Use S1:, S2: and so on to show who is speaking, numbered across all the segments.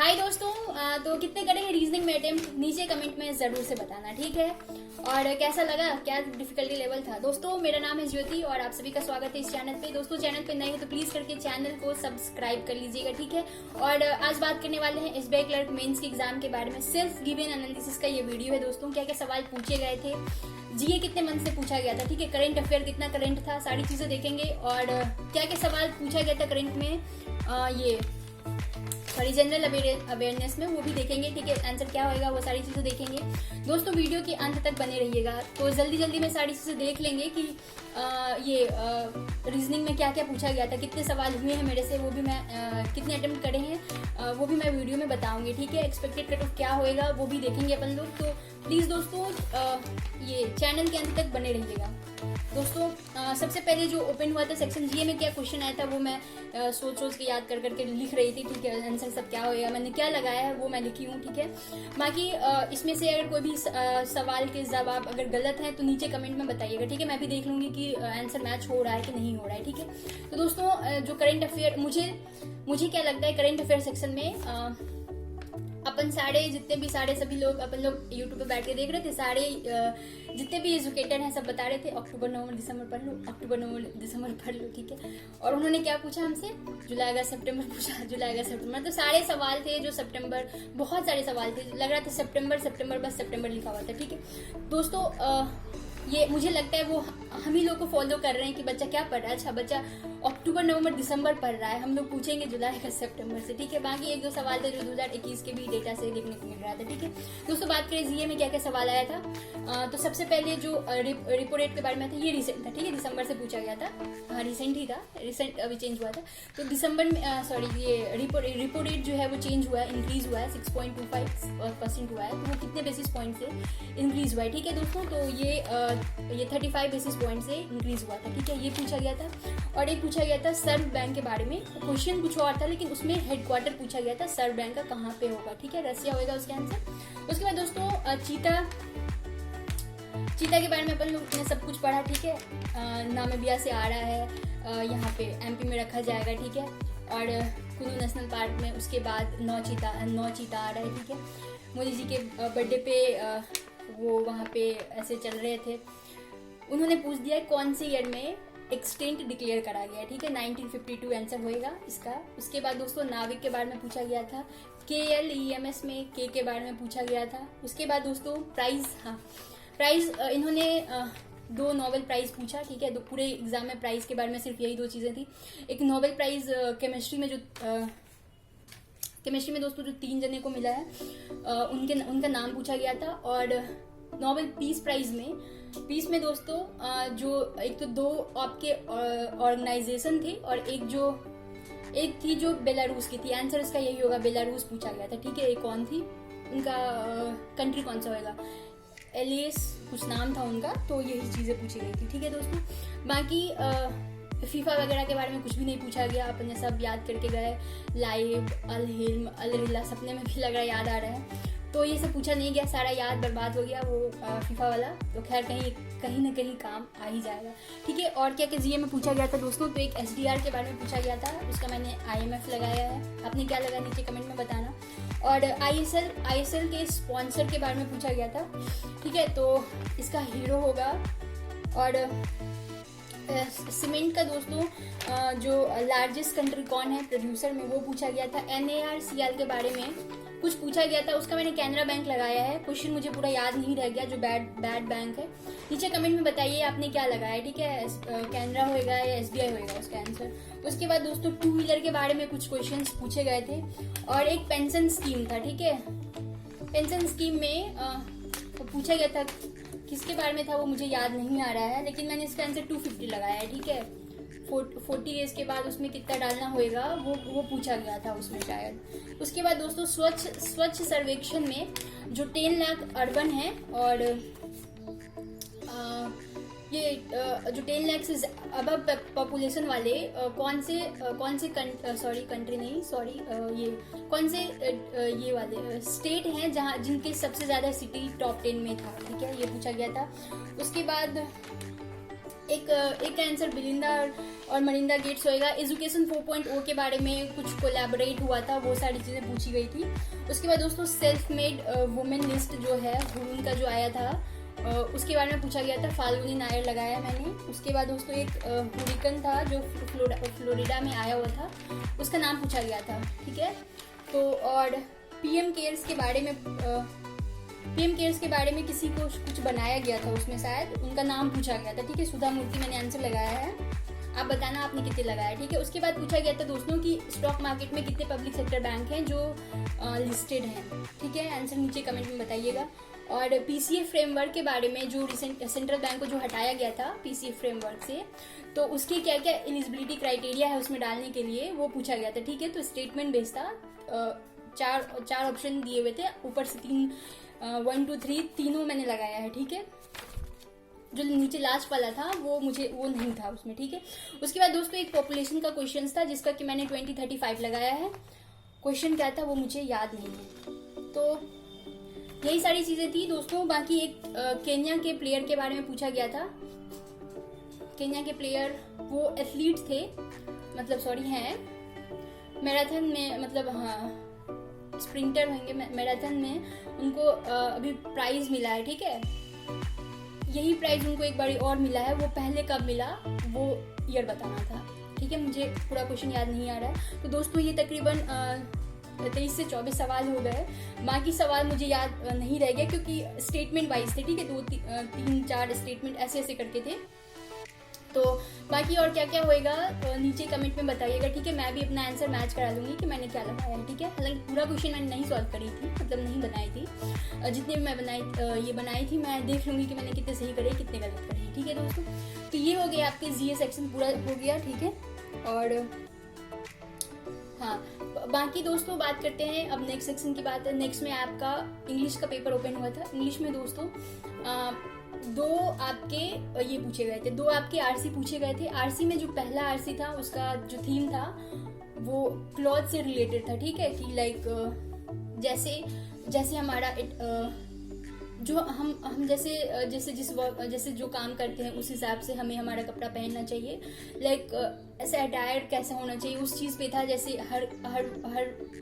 S1: हाय दोस्तों, तो कितने करेंगे रीजनिंग में अटेम्प्ट नीचे कमेंट में जरूर से बताना, ठीक है। और कैसा लगा, क्या डिफिकल्टी लेवल था। दोस्तों मेरा नाम है ज्योति और आप सभी का स्वागत है इस चैनल पे। दोस्तों चैनल पे नए हैं तो प्लीज करके चैनल को सब्सक्राइब कर लीजिएगा, ठीक है। और आज बात करने वाले हैं एसबीआई क्लर्क मेंस के एग्जाम के बारे में। सेल्फ गिवन एनालिसिस का ये वीडियो है दोस्तों। क्या क्या सवाल पूछे गए थे, जीए कितने मंथ से पूछा गया था, ठीक है, करंट अफेयर कितना करंट था, सारी चीजें देखेंगे। और क्या क्या सवाल पूछा गया था करंट में, ये सॉरी जनरल अवेयरनेस में, वो भी देखेंगे, ठीक है। आंसर क्या होएगा वो सारी चीजें देखेंगे। दोस्तों वीडियो के अंत तक बने रहिएगा। तो जल्दी जल्दी में सारी चीजें देख लेंगे कि ये रीजनिंग में क्या क्या पूछा गया था, कितने सवाल हुए हैं मेरे से, वो भी मैं कितने अटेम्प्ट करे हैं वो भी मैं वीडियो में बताऊंगी, ठीक है। एक्सपेक्टेड कट ऑफ क्या होएगा वो भी देखेंगे अपन लोग। तो प्लीज दोस्तों ये चैनल के अंत तक बने रहिएगा। दोस्तों सबसे पहले जो ओपन हुआ था सेक्शन जीए में क्या क्वेश्चन आया था वो मैं सोच के याद कर करके लिख रही थी, ठीक है। आंसर सब क्या होएगा, मैंने क्या लगाया है वो मैं लिखी हूँ, ठीक है। बाकी इसमें से अगर कोई भी सवाल के जवाब अगर गलत है तो नीचे कमेंट में बताइएगा, ठीक है। मैं भी देख लूंगी कि आंसर मैच हो रहा है कि नहीं हो रहा है, ठीक है। तो दोस्तों जो करंट अफेयर मुझे क्या लगता है करंट अफेयर सेक्शन में अपन सभी लोग अपन लोग यूट्यूब पे बैठ के देख रहे थे, सारे जितने भी एजुकेटर हैं सब बता रहे थे अक्टूबर नवंबर दिसंबर पढ़ लो, अक्टूबर नवंबर दिसंबर पढ़ लो, ठीक है। और उन्होंने क्या पूछा हमसे, जुलाई अगस्त सितंबर पूछा, जुलाई अगस्त सितंबर। तो सारे सवाल थे जो सितंबर, बहुत सारे सवाल थे, लग रहा था सितंबर बस सितंबर लिखा हुआ था, ठीक है। दोस्तों ये मुझे लगता है वो हम ही लोग को फॉलो कर रहे हैं कि बच्चा क्या पढ़ रहा है। अच्छा बच्चा अक्टूबर नवंबर दिसंबर पढ़ रहा है, हम लोग पूछेंगे जुलाई अगस्त सितंबर से, ठीक है। बाकी एक दो सवाल थे जो 2021 के भी डेटा से देखने को मिल रहा था, ठीक है। दोस्तों बात करें जीए में क्या क्या सवाल आया था, तो सबसे पहले जो रिपो रेट के बारे में था, ये रिसेंट था, ठीक है, दिसंबर से पूछा गया था। हाँ रिसेंट ही था, रिसेंट अभी चेंज हुआ था। तो दिसंबर में ये रिपो रेट जो है वो चेंज हुआ है, इंक्रीज हुआ है, 6.25% हुआ है। तो वो कितने बेसिस पॉइंट से इंक्रीज हुआ है, ठीक है दोस्तों। तो ये 35 बेसिस पॉइंट से इंक्रीज हुआ था, ठीक है, ये पूछा गया था। और एक पूछा गया था सर्व बैंक के बारे में, क्वेश्चन कुछ और था लेकिन उसमें हेडक्वार्टर पूछा गया था सर्व बैंक का कहाँ पे होगा, ठीक है, रसिया होगा उसका आंसर। उसके बाद दोस्तों चीता के बारे में अपन लोग ने सब कुछ पढ़ा, ठीक है। नामीबिया से आ रहा है, यहाँ पे एमपी में रखा जाएगा, ठीक है। और कुल्लू नेशनल पार्क में उसके बाद 9 चीता आ रहा है, ठीक है। मोदी जी के बर्थडे पे वो वहाँ पे ऐसे चल रहे थे। उन्होंने पूछ दिया कौन से ईयर में एक्सटेंट डिक्लेयर करा गया, ठीक है, 1952 आंसर होएगा इसका। उसके बाद दोस्तों नाविक के बारे में पूछा गया था, KLEMS में के बारे में पूछा गया था। उसके बाद दोस्तों प्राइज इन्होंने 2 नोबेल प्राइज पूछा, ठीक है। पूरे एग्जाम में प्राइज के बारे में सिर्फ यही 2 चीजें थी। एक नोबेल प्राइज केमिस्ट्री में दोस्तों जो 3 जने को मिला है उनका नाम पूछा गया था। और नोबेल पीस में दोस्तों जो एक तो 2 आपके ऑर्गेनाइजेशन थे और एक थी जो बेलारूस की थी। आंसर इसका यही होगा, बेलारूस पूछा गया था, ठीक है। एक कौन थी, उनका कंट्री कौन सा होगा, एलियस कुछ नाम था उनका। तो यही चीजें पूछी गई थी, ठीक है दोस्तों। बाकी फीफा वगैरह के बारे में कुछ भी नहीं पूछा गया, अपने सब याद करके गए। लाइव अल हिल्म अल रिला सपने में भी लग रहा याद आ रहा है, तो ये सब पूछा नहीं गया, सारा याद बर्बाद हो गया वो फीफा वाला। तो खैर कहीं ना कहीं काम आ ही जाएगा, ठीक है। और क्या क्या जीए में पूछा गया था दोस्तों, तो एक SDR के बारे में पूछा गया था, उसका मैंने IMF लगाया है, आपने क्या लगा नीचे कमेंट में बताना। और ISL के स्पॉन्सर के बारे में पूछा गया था, ठीक है, तो इसका हीरो होगा। और सीमेंट का दोस्तों जो लार्जेस्ट कंट्री कौन है प्रोड्यूसर में, वो पूछा गया था। NARCL के बारे में कुछ पूछा गया था, उसका मैंने कैनरा बैंक लगाया है। क्वेश्चन मुझे पूरा याद नहीं रह गया, जो बैड बैंक है। नीचे कमेंट में बताइए आपने क्या लगाया, ठीक है, कैनरा होएगा या SBI होएगा उसका आंसर। उसके बाद दोस्तों 2 व्हीलर के बारे में कुछ क्वेश्चंस पूछे गए थे। और एक पेंशन स्कीम था, ठीक है। पेंशन स्कीम में पूछा गया था, किसके बारे में था वो मुझे याद नहीं आ रहा है, लेकिन मैंने इसका आंसर 250 लगाया है, ठीक है। 40 डेज के बाद उसमें कितना डालना होएगा वो पूछा गया था उसमें शायद। उसके बाद दोस्तों स्वच्छ सर्वेक्षण में जो 10 लाख अर्बन है और ये जो 10 लाख से अब पॉपुलेशन वाले कौन से ये वाले स्टेट हैं जहाँ जिनके सबसे ज्यादा सिटी टॉप 10 में था, ठीक है, ये पूछा गया था। उसके बाद एक आंसर बिलिंदा और मलिंदा गेट्स होएगा। एजुकेशन 4.0 के बारे में कुछ कोलैबोरेट हुआ था, वो सारी चीज़ें पूछी गई थी। उसके बाद दोस्तों सेल्फ मेड वुमेन लिस्ट जो है हुरून का जो आया था उसके बारे में पूछा गया था, फाल्गुनी नायर लगाया मैंने। उसके बाद दोस्तों एक हुरिकन था जो फ्लोरिडा में आया हुआ था, उसका नाम पूछा गया था, ठीक है। तो और पीएम केयर्स के बारे में किसी को कुछ बनाया गया था, उसमें शायद उनका नाम पूछा गया था, ठीक है। सुधा मूर्ति मैंने आंसर लगाया है, आप बताना आपने कितने लगाया, ठीक है। उसके बाद पूछा गया था दोस्तों कि स्टॉक मार्केट में कितने पब्लिक सेक्टर बैंक हैं जो लिस्टेड हैं, ठीक है। आंसर नीचे कमेंट में बताइएगा। और पीसीए फ्रेमवर्क के बारे में जो सेंट्रल बैंक को जो हटाया गया था पीसीए फ्रेमवर्क से, तो उसकी क्या क्या एलिजिबिलिटी क्राइटेरिया है उसमें डालने के लिए वो पूछा गया था, ठीक है। तो स्टेटमेंट बेस्ड था, चार ऑप्शन दिए हुए थे, ऊपर से 1 2 3 तीनों मैंने लगाया है, ठीक है। जो नीचे लास्ट वाला था वो नहीं था उसमें, ठीक है। उसके बाद दोस्तों एक पॉपुलेशन का क्वेश्चन था जिसका कि मैंने 2035 लगाया है। क्वेश्चन क्या था वो मुझे याद नहीं है। तो यही सारी चीजें थी दोस्तों। बाकी एक केन्या के प्लेयर के बारे में पूछा गया था। केन्या के प्लेयर वो एथलीट थे, मतलब हैं मैराथन में, मतलब हाँ स्प्रिंटर होंगे मैराथन में। उनको अभी प्राइज मिला है, ठीक है। यही प्राइज उनको एक बार और मिला है, वो पहले कब मिला वो ईयर बताना था, ठीक है। मुझे पूरा क्वेश्चन याद नहीं आ रहा है। तो दोस्तों ये तकरीबन 23 से 24 सवाल हो गए। बाकी सवाल मुझे याद नहीं रह गया क्योंकि स्टेटमेंट वाइज थे, ठीक है। 2 3 4 स्टेटमेंट ऐसे करके थे। तो बाकी और क्या क्या होएगा नीचे कमेंट में बताइएगा, ठीक है। मैं भी अपना आंसर मैच करा लूंगी कि मैंने क्या लगाया है, ठीक है। हालांकि पूरा क्वेश्चन मैंने नहीं सॉल्व करी थी, मतलब नहीं बनाई थी। जितने भी मैं बनाई थी मैं देख लूंगी कि मैंने कितने सही करे कितने गलत करे, ठीक है दोस्तों। तो ये हो गया आपके जीए सेक्शन पूरा हो गया, ठीक है। और हाँ बाकी दोस्तों बात करते हैं अब नेक्स्ट सेक्शन की बात है। नेक्स्ट में आपका इंग्लिश का पेपर ओपन हुआ था। इंग्लिश में दोस्तों 2 आपके ये पूछे गए थे, 2 आपके आरसी पूछे गए थे। आरसी में जो पहला आरसी था उसका जो थीम था वो क्लॉथ से रिलेटेड था, ठीक है। कि लाइक जैसे हमारा जो हम जैसे जो काम करते हैं उस हिसाब से हमें हमारा कपड़ा पहनना चाहिए। लाइक ऐसे अटायर कैसा होना चाहिए उस चीज़ पे था। जैसे हर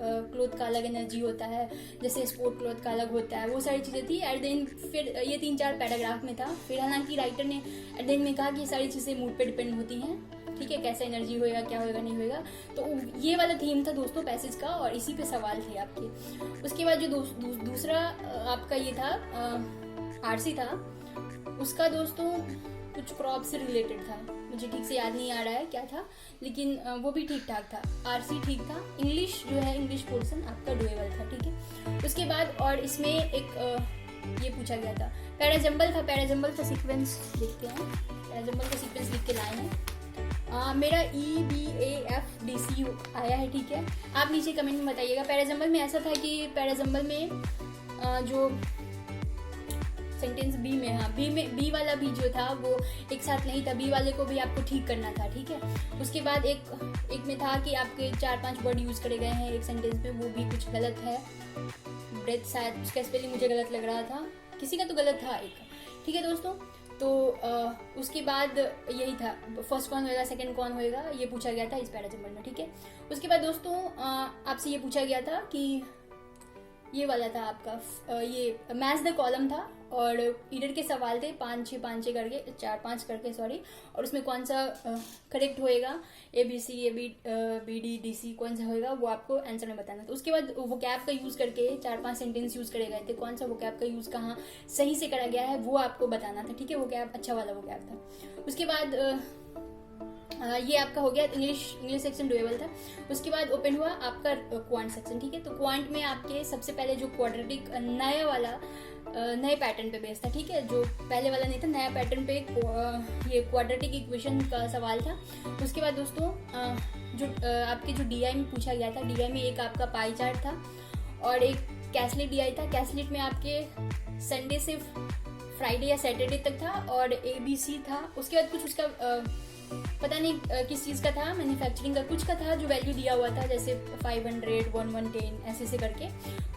S1: क्लोथ का अलग एनर्जी होता है, जैसे स्पोर्ट क्लोथ का अलग होता है, वो सारी चीज़ें थी। एट द एंड फिर ये 3-4 पैराग्राफ में था। फिर हालांकि राइटर ने एट द एंड में कहा कि ये सारी चीज़ें मूड पे डिपेंड होती हैं, ठीक है। कैसा एनर्जी होएगा, क्या होएगा, नहीं होएगा। तो ये वाला थीम था दोस्तों पैसेज का, और इसी पे सवाल थे आपके। उसके बाद जो दूसरा आपका ये था आरसी था, उसका दोस्तों कुछ क्रॉप से रिलेटेड था। मुझे ठीक से याद नहीं आ रहा है क्या था, लेकिन वो भी ठीक ठाक था। आरसी ठीक था। इंग्लिश जो है इंग्लिश पोर्शन आपका डुएबल था, ठीक है। उसके बाद और इसमें एक ये पूछा गया था पैराजंबल का सीक्वेंस लिखते हैं। पैराजंबल का सीक्वेंस लिख के लाए हैं। मेरा EBAFDC आया है, ठीक है। आप नीचे कमेंट में बताइएगा। पैराजंबल में ऐसा था कि पैराजंबल में जो सेंटेंस बी में, हाँ बी वाला भी जो था वो एक साथ नहीं था, बी वाले को भी आपको ठीक करना था, ठीक है। उसके बाद एक में था कि आपके 4-5 वर्ड यूज करे गए हैं एक सेंटेंस में, वो भी कुछ गलत है। ब्रेथ शायद उसका स्पेलिंग मुझे गलत लग रहा था, किसी का तो गलत था एक, ठीक है दोस्तों। तो उसके बाद यही था, फर्स्ट कौन होएगा सेकंड कौन होएगा ये पूछा गया था इस पैराजंबल में, ठीक है। उसके बाद दोस्तों आपसे ये पूछा गया था कि ये वाला था आपका ये मैच द कॉलम था, और ईडर के सवाल थे 5-6 करके 4-5 करके सॉरी, और उसमें कौन सा करेक्ट होएगा ABC BD DC कौन सा होएगा वो आपको आंसर में बताना था। उसके बाद वोकैब का यूज करके 4-5 सेंटेंस यूज करे गए थे, कौन सा वोकैब का यूज कहाँ सही से करा गया है वो आपको बताना था, ठीक है। वोकैब अच्छा वाला वोकैब था। उसके बाद ये आपका हो गया इंग्लिश सेक्शन डुएबल था। उसके बाद ओपन हुआ आपका क्वांट सेक्शन, ठीक है। तो क्वांट में आपके सबसे पहले जो क्वाड्रेटिक नए पैटर्न पे बेस्ड था, ठीक है। जो पहले वाला नहीं था, नया पैटर्न पे ये क्वाड्रेटिक इक्वेशन का सवाल था। उसके बाद दोस्तों जो आपके जो DI में पूछा गया था, DI में एक आपका पाई चार्ट था और एक कैसलेट DI था। कैसलेट में आपके संडे से फ्राइडे या सैटरडे तक था और ABC था। उसके बाद कुछ उसका पता नहीं किस चीज़ का था, मैन्युफैक्चरिंग का कुछ का था, जो वैल्यू दिया हुआ था जैसे 500, 1110 ऐसे ऐसे करके।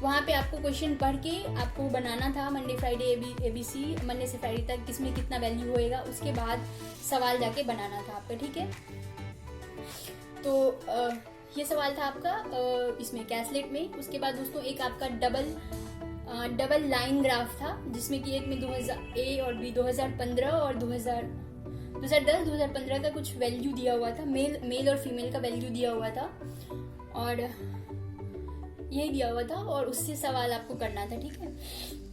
S1: वहाँ पे आपको क्वेश्चन पढ़ के आपको बनाना था मंडे फ्राइडे ABC, मंडे से फ्राइडे तक किसमें कितना वैल्यू होएगा, उसके बाद सवाल जाके बनाना था आपका, ठीक है। तो ये सवाल था आपका इसमें कैसलेट में। उसके बाद दोस्तों एक आपका डबल लाइन ग्राफ था, जिसमें कि एक में 2000 और B 2015 और 2010-2015 का कुछ वैल्यू दिया हुआ था, मेल और फीमेल का वैल्यू दिया हुआ था, और यही दिया हुआ था, और उससे सवाल आपको करना था, ठीक है।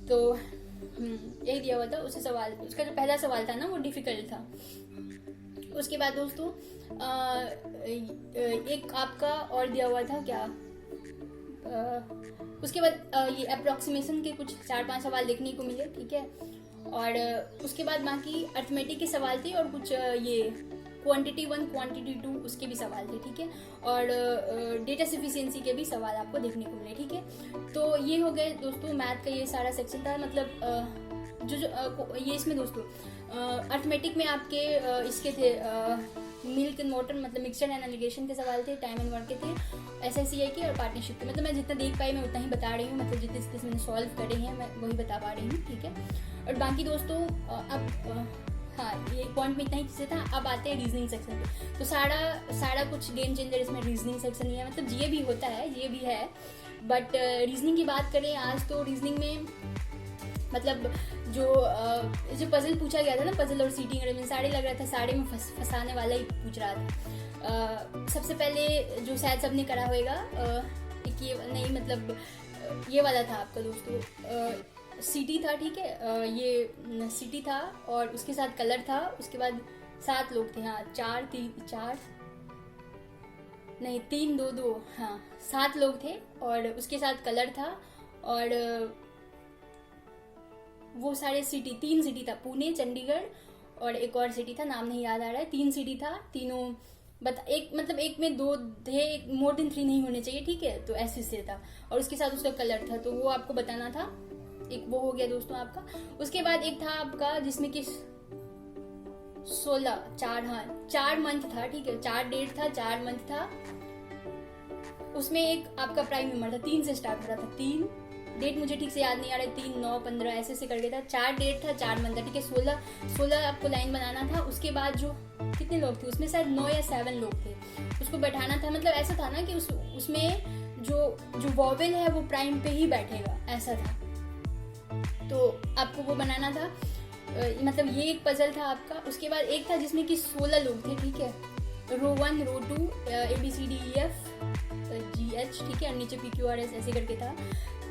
S1: तो यही दिया हुआ था, उससे सवाल, उसका जो पहला सवाल था ना वो डिफिकल्ट था। उसके बाद दोस्तों एक आपका और दिया हुआ था क्या, उसके बाद ये अप्रोक्सीमेशन के कुछ 4-5 सवाल देखने को मिले, ठीक है। और उसके बाद बाकी अर्थमेटिक के सवाल थे, और कुछ ये क्वांटिटी 1 क्वांटिटी 2 उसके भी सवाल थे, ठीक है। और डेटा सफिशिएंसी के भी सवाल आपको देखने को मिले, ठीक है। तो ये हो गए दोस्तों मैथ का ये सारा सेक्शन था, मतलब जो ये इसमें दोस्तों अर्थमेटिक में आपके इसके थे मिल्क एंड वाटर, मतलब मिक्सचर एंड एलिगेशन के सवाल थे, टाइम एंड वर्क के थे, SSCI के और पार्टनरशिप के। मतलब मैं जितना देख पाई मैं उतना ही बता रही हूँ, मतलब जितने मैंने सॉल्व करे हैं मैं वही बता पा रही हूँ, ठीक है। और बाकी दोस्तों अब हाँ, ये पॉइंट में इतना ही चीज़ें था। अब आते हैं रीजनिंग सेक्शन पे। तो सारा कुछ गेम चेंजर इसमें रीजनिंग सेक्शन ही है, मतलब ये भी होता है, ये भी है, बट रीजनिंग की बात करें आज, तो रीजनिंग में मतलब जो पजल पूछा गया था ना, पजल और सीटिंग अरेंजमेंट, सारे लग रहा था सारे में फंसाने वाला ही पूछ रहा था। सबसे पहले जो शायद सबने करा होगा ये नहीं, मतलब ये वाला था आपका दोस्तों सिटी था, ठीक है। ये सिटी था और उसके साथ कलर था, उसके बाद 7 लोग थे, हाँ 3 2 2 हाँ 7 लोग थे, और उसके साथ कलर था, और वो सारे सिटी 3 सिटी था, पुणे, चंडीगढ़ और एक और सिटी था, नाम नहीं याद आ रहा है। 3 सिटी था, तीनों एक में 2 थे, मोर देन 3 नहीं होने चाहिए, ठीक है। तो ऐसे से था, और उसके साथ उसका कलर था, तो वो आपको बताना था। एक वो हो गया दोस्तों आपका। उसके बाद एक था आपका जिसमें कि 4 मंथ था, ठीक है, 4 डेट था, 4 मंथ था। उसमें एक आपका प्राइम नंबर था, 3 से स्टार्ट हो रहा था, 3 डेट मुझे ठीक से याद नहीं आ रहा है, 3, 9, 15 ऐसे करके था। 4 डेट था, 4 मंथ था, ठीक है। 16 आपको लाइन बनाना था। उसके बाद जो कितने लोग थे उसमें, शायद 9 या 7 लोग थे, उसको बैठाना था। मतलब ऐसा था ना कि उसमें जो वॉवेल है वो प्राइम पे ही बैठेगा, ऐसा था। तो आपको वो बनाना था, मतलब ये एक पजल था आपका। उसके बाद एक था जिसमें कि 16 लोग थे, ठीक है। रो 1, रो 2, ABCDEF GH, ठीक है, और नीचे PQRS ऐसे करके था।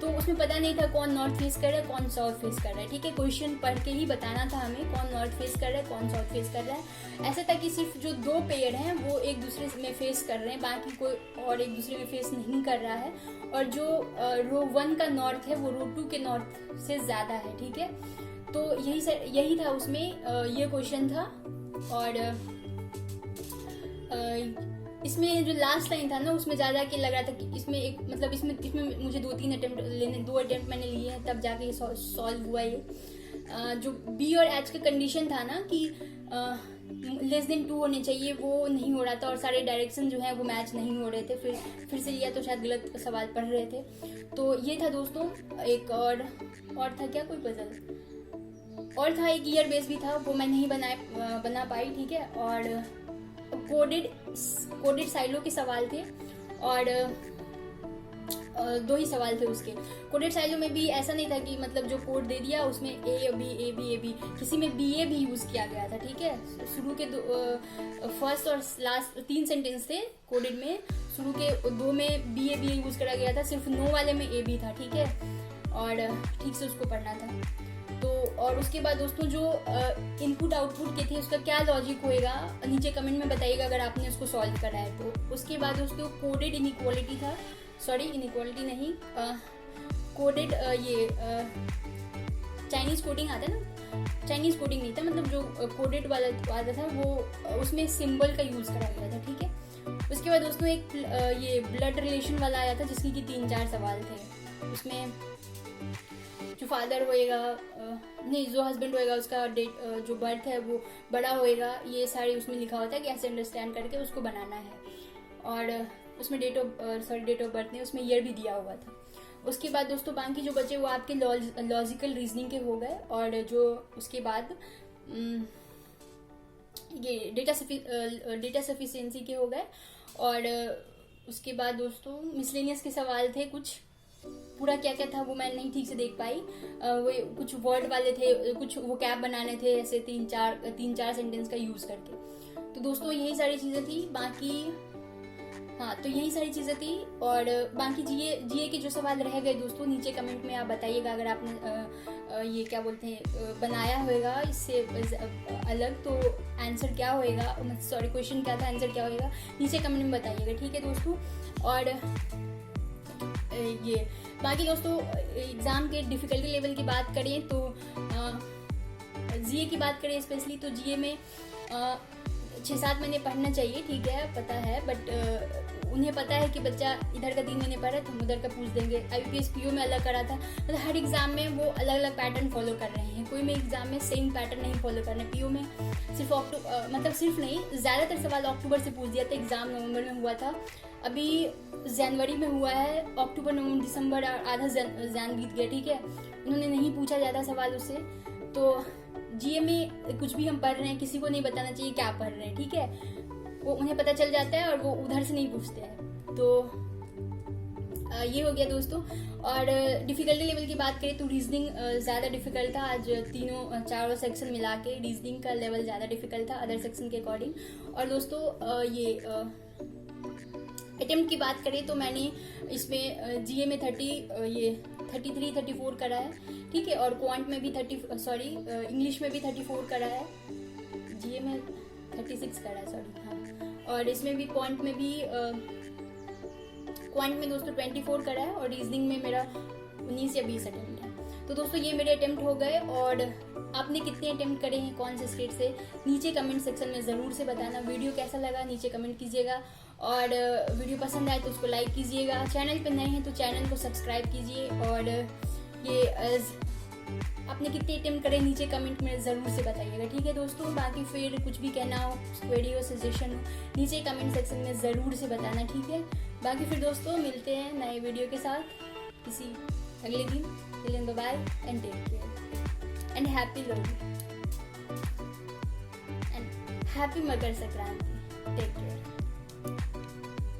S1: तो उसमें पता नहीं था कौन नॉर्थ फेस कर रहा है, कौन साउथ फेस कर रहा है, ठीक है। क्वेश्चन पढ़ के ही बताना था हमें कौन नॉर्थ फेस कर रहा है, कौन साउथ फेस कर रहा है। ऐसा था कि सिर्फ जो 2 पेयर हैं वो एक दूसरे में फेस कर रहे हैं, बाकी कोई और एक दूसरे में फेस नहीं कर रहा है। और जो रो 1 का नॉर्थ है वो रो 2 के नॉर्थ से ज़्यादा है, ठीक है। तो यही था उसमें, ये क्वेश्चन था। और इसमें जो लास्ट लाइन था ना, उसमें ज़्यादा के लग रहा था कि इसमें एक मतलब इसमें मुझे 2-3 अटेम्प्ट 2 अटेम्प्ट मैंने लिए हैं, तब जाके ये सॉल्व हुआ। ये जो B और H का कंडीशन था ना कि लेस देन 2 होने चाहिए, वो नहीं हो रहा था, और सारे डायरेक्शन जो है वो मैच नहीं हो रहे थे। फिर से लिया तो शायद गलत सवाल पढ़ रहे थे। तो ये था दोस्तों। एक और था क्या, कोई पजल और था, एक ईयर बेस भी था, वो मैं नहीं बना पाई, ठीक है। और कोडेड साइलो के सवाल थे, और 2 ही सवाल थे उसके। कोडेड साइलो में भी ऐसा नहीं था कि मतलब जो कोड दे दिया उसमें A B, किसी में BA भी यूज किया गया था, ठीक है। शुरू के फर्स्ट और लास्ट 3 सेंटेंस थे कोडेड में, शुरू के 2 में BA यूज करा गया था, सिर्फ 9 वाले में AB था, ठीक है। और ठीक से उसको पढ़ना था। तो और उसके बाद दोस्तों जो इनपुट आउटपुट के थे उसका क्या लॉजिक होएगा, नीचे कमेंट में बताइएगा अगर आपने उसको सॉल्व करा है तो। उसके बाद दोस्तों कोडेड इनइक्वालिटी था, सॉरी इनइक्वालिटी नहीं, कोडेड ये चाइनीज कोडिंग आता है ना, चाइनीज कोडिंग नहीं था, मतलब जो कोडेड वाला था वो उसमें सिंबल का यूज करा गया था, ठीक है। उसके बाद दोस्तों एक ये ब्लड रिलेशन वाला आया था जिसकी कि 3-4 सवाल थे। उसमें जो फादर होएगा नहीं, जो हस्बैंड होएगा उसका डेट जो बर्थ है वो बड़ा होएगा, ये सारे उसमें लिखा होता है कि ऐसे अंडरस्टैंड करके उसको बनाना है। और उसमें डेट ऑफ बर्थ नहीं, उसमें ईयर भी दिया हुआ था। उसके बाद दोस्तों बाकी जो बचे वो आपके लॉजिकल रीजनिंग के हो गए, और जो उसके बाद ये डेटा सफिशिएंसी के हो गए। और उसके बाद दोस्तों मिसलेनियस के सवाल थे कुछ, पूरा क्या क्या था वो मैं नहीं ठीक से देख पाई। वो कुछ वर्ड वाले थे, कुछ वो कैप बनाने थे ऐसे तीन चार सेंटेंस का यूज करके। तो दोस्तों यही सारी चीजें थी। बाकी हाँ, तो यही सारी चीजें थी। और बाकी जीए के जो सवाल रह गए दोस्तों नीचे कमेंट में आप बताइएगा, अगर आपने ये क्या बोलते हैं बनाया होगा इससे अलग, तो आंसर क्या होएगा, सॉरी क्वेश्चन क्या था, आंसर क्या होएगा, नीचे कमेंट में बताइएगा, ठीक है दोस्तों। और ये बाकी दोस्तों एग्जाम के डिफिकल्टी लेवल की बात करें तो जीए की बात करें स्पेशली, तो जीए में 6-7 महीने पढ़ना चाहिए, ठीक है, पता है, बट उन्हें पता है कि बच्चा इधर का 3 महीने पढ़ा है तो हम उधर का पूछ देंगे। IBPS PO में अलग करा था, मतलब हर एग्जाम में वो अलग अलग पैटर्न फॉलो कर रहे हैं, कोई में एग्जाम में सेम पैटर्न नहीं फॉलो कर रहे हैं। PO में सिर्फ मतलब सिर्फ नहीं, ज़्यादातर सवाल अक्टूबर से पूछ दिया था, एग्जाम नवंबर में हुआ था, अभी जनवरी में हुआ है, अक्टूबर नवंबर दिसंबर आधा जैन बीत गया, ठीक है, उन्होंने नहीं पूछा ज़्यादा सवाल उससे। तो जीए में कुछ भी हम पढ़ रहे हैं किसी को नहीं बताना चाहिए क्या पढ़ रहे हैं, ठीक है, वो उन्हें पता चल जाता है और वो उधर से नहीं पूछते हैं। तो ये हो गया दोस्तों। और डिफिकल्टी लेवल की बात करें तो रीजनिंग ज़्यादा डिफिकल्ट था, आज चारों सेक्शन मिला के रीजनिंग का लेवल ज़्यादा डिफिकल्ट था अदर सेक्शन के अकॉर्डिंग। और दोस्तों ये अटेम्प्ट की बात करें तो मैंने इसमें जीए में 33-34 करा है, ठीक है, और क्वांट में भी इंग्लिश में भी 34 करा है, जीए में 36 करा है, सॉरी, हाँ, और इसमें भी क्वांट में दोस्तों 24 करा है, और रीजनिंग में मेरा 19 या 20 अटेम्प्ट है। तो दोस्तों ये मेरे अटेम्प्ट हो गए। और आपने कितने अटेम्प्ट करे हैं कौन से स्टेट से, नीचे कमेंट सेक्शन में ज़रूर से बताना। वीडियो कैसा लगा नीचे कमेंट कीजिएगा, और वीडियो पसंद आए तो उसको लाइक कीजिएगा, चैनल पे नए हैं तो चैनल को सब्सक्राइब कीजिए। और ये आपने कितने अटेम्प्ट करे नीचे कमेंट में ज़रूर से बताइएगा, ठीक है दोस्तों। बाकी फिर कुछ भी कहना हो, क्वेरी हो, सजेशन हो, नीचे कमेंट सेक्शन में ज़रूर से बताना, ठीक है। बाकी फिर दोस्तों मिलते हैं नए वीडियो के साथ किसी अगले दिन। Till then bye and take care and happy Lohri and happy Makar Sankranti. Take care.